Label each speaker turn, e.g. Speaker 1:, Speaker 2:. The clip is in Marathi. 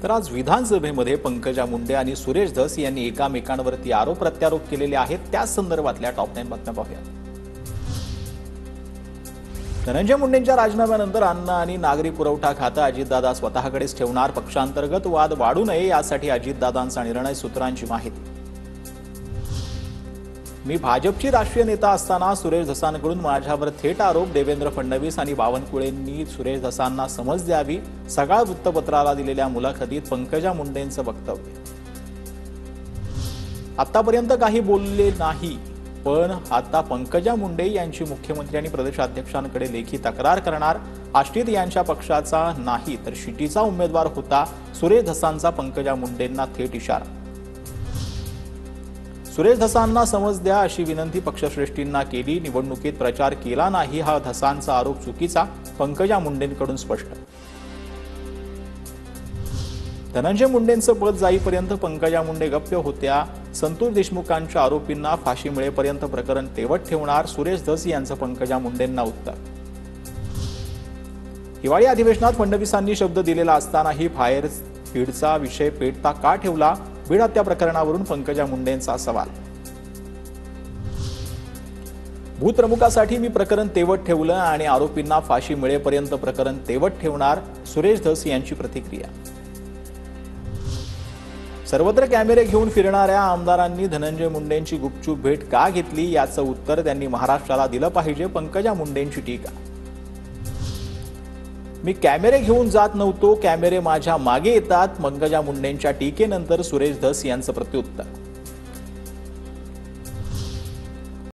Speaker 1: तर आज विधानसभेमध्ये पंकजा मुंडे आणि सुरेश धस यांनी एकामेकांवरती आरोप प्रत्यारोप केलेले आहेत। त्या संदर्भातल्या टॉप 9 बातम्या पाहूया। धनंजय मुंडेंच्या राजीनाम्यानंतर अन्न आणि नागरी पुरवठा खातं अजितदादा स्वतःकडेच ठेवणार। पक्षांतर्गत वाद वाढू नये यासाठी अजितदादांचा निर्णय, सूत्रांची माहिती। मी भाजपची राष्ट्रीय नेता असताना सुरेश धसांकडून माझ्यावर थेट आरोप। देवेंद्र फडणवीस आणि बावनकुळेंनी सुरेश धसांना समज द्यावी। सकाळ वृत्तपत्राला दिलेल्या मुलाखतीत पंकजा मुंडेंचं वक्तव्य। आतापर्यंत काही बोलले नाही, पण आता पंकजा मुंडे यांची मुख्यमंत्री आणि प्रदेशाध्यक्षांकडे लेखी तक्रार करणार। आष्टीत यांच्या पक्षाचा नाही तर शिटीचा उमेदवार होता सुरेश धसांचा पंकजा मुंडेंना थेट इशारा। सुरेश धसांना समज द्या अशी विनंती पक्षश्रेष्ठींना केली। निवडणुकीत प्रचार केला नाही हा धसांचा आरोप चुकीचा, पंकजा मुंडेंकडून स्पष्ट। धनंजय मुंडेंचं पद जाईपर्यंत पंकजा मुंडे गप्प होत्या। संतोष देशमुखांच्या आरोपींना फाशी मिळेपर्यंत प्रकरण तेवत ठेवणार। सुरेश धस यांचं पंकजा मुंडेंना उत्तर। हिवाळी अधिवेशनात फडणवीसांनी शब्द दिलेला असतानाही फायर फीडचा विषय पेटता का ठेवला? बीड हत्या प्रकरणावरून पंकजा मुंडेंचा सवाल। भूतप्रमुखासाठी मी प्रकरण तेवत ठेवलं आणि आरोपींना फाशी मिळेपर्यंत प्रकरण तेवत ठेवणार, सुरेश धस यांची प्रतिक्रिया। सर्वत्र कॅमेरे घेऊन फिरणाऱ्या आमदारांनी धनंजय मुंडेंची गुपचूप भेट का घेतली याचं उत्तर त्यांनी महाराष्ट्राला दिलं पाहिजे, पंकजा मुंडेंची टीका। मी कॅमेरे घेऊन जात नव्हतो, कॅमेरे माझ्या मागे येतात, पंकजा मुंडेंच्या टीकेनंतर सुरेश धस यांचं प्रत्युत्तर।